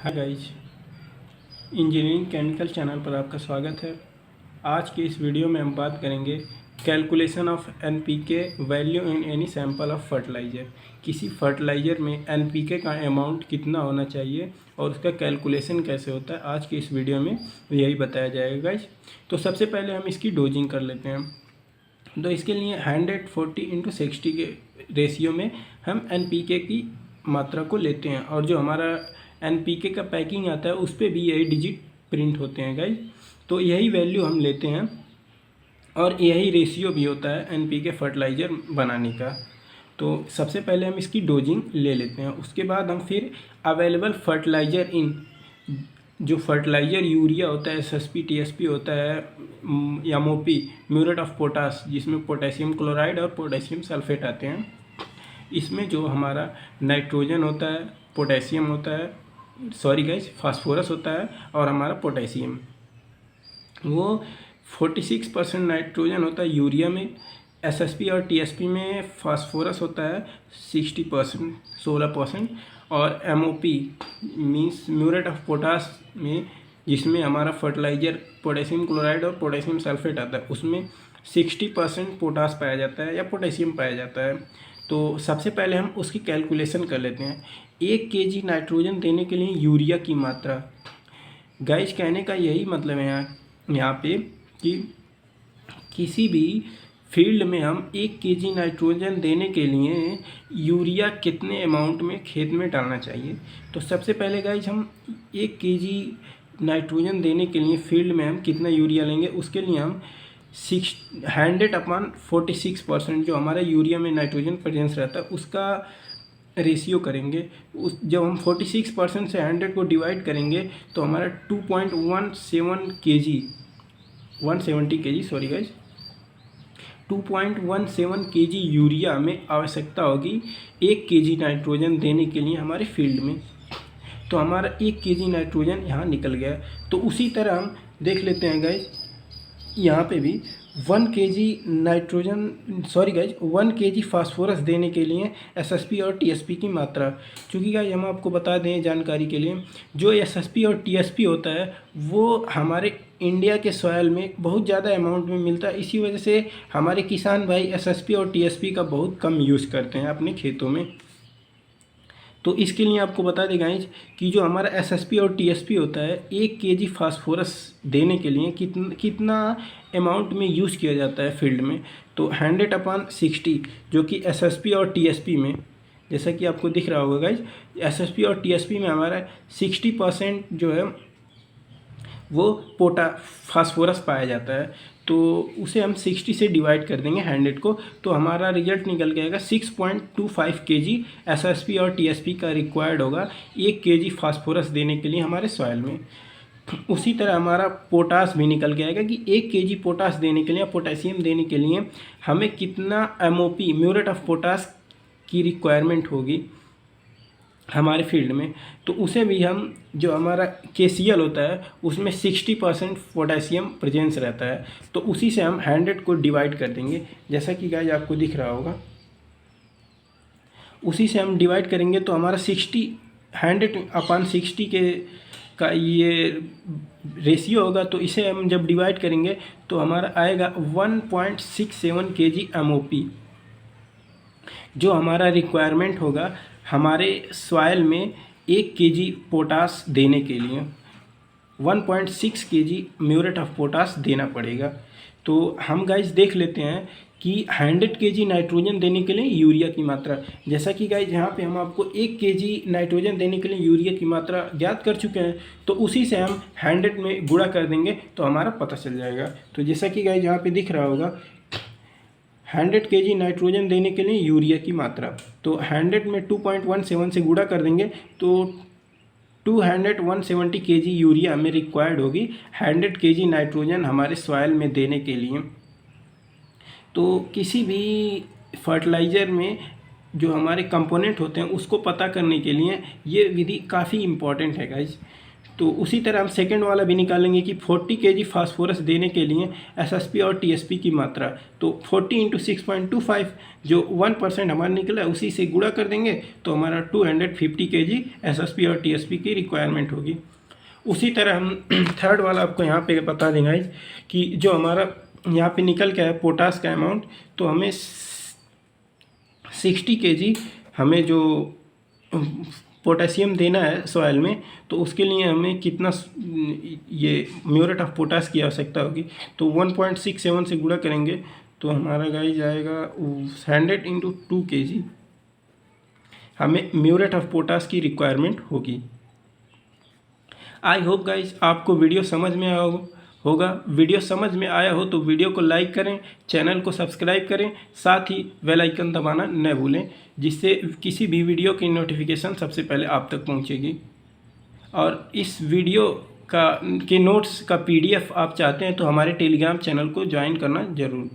Hi guys, engineering chemical channel पर आपका स्वागत है। आज के इस वीडियो में हम बात करेंगे calculation of NPK value in any sample of fertiliser. किसी फर्टिलाइज़र में एनपीके का अमाउंट कितना होना चाहिए और उसका कैलकुलेशन कैसे होता है, आज की इस वीडियो में यही बताया जाएगा गाइस। तो सबसे पहले हम इसकी डोजिंग कर लेते हैं। तो इसके लिए 140/60 के रेशियो में हम एनपीके की मात्रा को लेते हैं और जो हमारा एनपीके का पैकिंग आता है उस पर भी यही डिजिट प्रिंट होते हैं गाइस। तो यही वैल्यू हम लेते हैं और यही रेशियो भी होता है एनपीके फर्टिलाइज़र बनाने का। तो सबसे पहले हम इसकी डोजिंग ले लेते हैं, उसके बाद हम फिर अवेलेबल फर्टिलाइज़र इन जो फर्टिलाइज़र यूरिया होता है, एसएसपी, टीएसपी होता है, एमओपी म्यूरेट ऑफ पोटास, जिसमें पोटेशियम क्लोराइड और पोटेशियम सल्फेट आते हैं। इसमें जो हमारा नाइट्रोजन होता है, पोटेशियम होता है, सॉरी गाइस, फास्फोरस होता है और हमारा पोटेशियम, वो 46% नाइट्रोजन होता है यूरिया में, एसएसपी और टीएसपी में फास्फोरस होता है 60%, 16%, और MOP means muriate of potash में, जिसमें हमारा फर्टिलाइज़र पोटेशियम क्लोराइड और पोटेशियम सल्फेट आता है, उसमें 60% पोटास पाया जाता है या पोटेशियम पाया जाता है। तो सबसे पहले हम उसकी कैलकुलेशन कर लेते हैं। 1 केजी नाइट्रोजन देने के लिए यूरिया की मात्रा, गाइस कहने का यही मतलब है यहाँ पे कि किसी भी फील्ड में हम 1 केजी नाइट्रोजन देने के लिए यूरिया कितने अमाउंट में खेत में डालना चाहिए। तो सबसे पहले गाइस हम 1 केजी नाइट्रोजन देने के लिए फील्ड में हम कितना यूरिया लेंगे, उसके लिए हम 100/46% जो हमारा यूरिया में नाइट्रोजन प्रेजेंस रहता है उसका रेशियो करेंगे। उस जब हम 46% से 100 को डिवाइड करेंगे तो हमारा 2.17 KG 170 KG sorry guys 2.17 KG urea में आवश्यकता होगी 1 केजी नाइट्रोजन देने के लिए हमारे फील्ड में। तो हमारा 1 केजी नाइट्रोजन यहाँ निकल गया। तो उसी तरह हम देख लेते हैं गाइज, यहाँ पे भी 1 KG nitrogen sorry guys 1 KG phosphorus देने के लिए एसएसपी और टीएसपी की मात्रा, क्योंकि गाइज हम आपको बता दें जानकारी के लिए, जो एसएसपी और टीएसपी होता है वो हमारे इंडिया के सॉइल में बहुत ज़्यादा अमाउंट में मिलता है। इसी वजह से हमारे किसान भाई एसएसपी और टीएसपी का बहुत कम यूज़ करते हैं अपने खेतों में। तो इसके लिए आपको बता दें गाइज कि जो हमारा एसएसपी और टीएसपी होता है 1 केजी फास्फोरस देने के लिए कितना अमाउंट में यूज़ किया जाता है फील्ड में। तो 100/60 जो कि एसएसपी और टीएसपी में, जैसा कि आपको दिख रहा होगा गाइज, एसएसपी और टीएसपी में हमारा 60% जो है वो फास्फोरस पाया जाता है। तो उसे हम 60 से डिवाइड कर देंगे 100 को, तो हमारा रिजल्ट निकल के आएगा 6.25 केजी एसएसपी और टीएसपी का रिक्वायर्ड होगा 1 केजी फास्फोरस देने के लिए हमारे सॉइल में। उसी तरह हमारा पोटास भी निकल के आएगा कि 1 केजी पोटास देने के लिए, पोटेशियम देने के लिए हमें कितना एमओपी म्यूरेट ऑफ पोटास की रिक्वायरमेंट होगी हमारे फील्ड में। तो उसे भी हम, जो हमारा केसीएल होता है उसमें 60% पोटेशियम प्रेजेंस रहता है, तो उसी से हम 100 को डिवाइड कर देंगे, जैसा कि गाइस आपको दिख रहा होगा। उसी से हम डिवाइड करेंगे तो हमारा 100/60 के का ये रेशियो होगा। तो इसे हम जब डिवाइड करेंगे तो हमारा आएगा 1.67 केजी एमओपी, जो हमारा रिक्वायरमेंट होगा हमारे सॉइल में 1 केजी पोटास देने के लिए। 1.6 केजी म्यूरेट ऑफ पोटास देना पड़ेगा। तो हम गाइज देख लेते हैं कि 100 केजी नाइट्रोजन देने के लिए यूरिया की मात्रा, जैसा कि गाइज यहाँ पे हम आपको 1 केजी नाइट्रोजन देने के लिए यूरिया की मात्रा ज्ञात कर चुके हैं, तो उसी से हम 100 में गुणा कर देंगे तो हमारा पता चल जाएगा। तो जैसा कि गाइज यहाँ पे दिख रहा होगा 100 केजी नाइट्रोजन देने के लिए यूरिया की मात्रा, तो 100 में 2.17 से गुणा कर देंगे तो 170 केजी यूरिया हमें रिक्वायर्ड होगी 100 केजी नाइट्रोजन हमारे सॉइल में देने के लिए। तो किसी भी फर्टिलाइज़र में जो हमारे कंपोनेंट होते हैं उसको पता करने के लिए ये विधि काफ़ी इम्पॉर्टेंट है गाइज। तो उसी तरह हम सेकंड वाला भी निकालेंगे कि 40 kg फास्फोरस देने के लिए एसएसपी और टीएसपी की मात्रा, तो 40 × 6.25 जो 1% हमारा निकला उसी से गुणा कर देंगे तो हमारा 250 kg एसएसपी और टीएसपी की रिक्वायरमेंट होगी। उसी तरह हम थर्ड वाला आपको यहाँ पे बता देंगे कि जो हमारा यहाँ पे निकल के है पोटास का अमाउंट, तो हमें 60 kg हमें जो पोटेशियम देना है सॉइल में, तो उसके लिए हमें कितना ये म्यूरेट ऑफ पोटास की आवश्यकता होगी। तो 1.67 से गुणा करेंगे तो हमारा गाइस जाएगा 100 × 2 kg हमें म्यूरेट ऑफ पोटास की रिक्वायरमेंट होगी। आई होप गाइस आपको वीडियो समझ में आया होगा। वीडियो समझ में आया हो तो वीडियो को लाइक करें, चैनल को सब्सक्राइब करें, साथ ही बेल आइकन दबाना न भूलें, जिससे किसी भी वीडियो की नोटिफिकेशन सबसे पहले आप तक पहुंचेगी। और इस वीडियो के नोट्स का PDF आप चाहते हैं तो हमारे टेलीग्राम चैनल को ज्वाइन करना ज़रूर।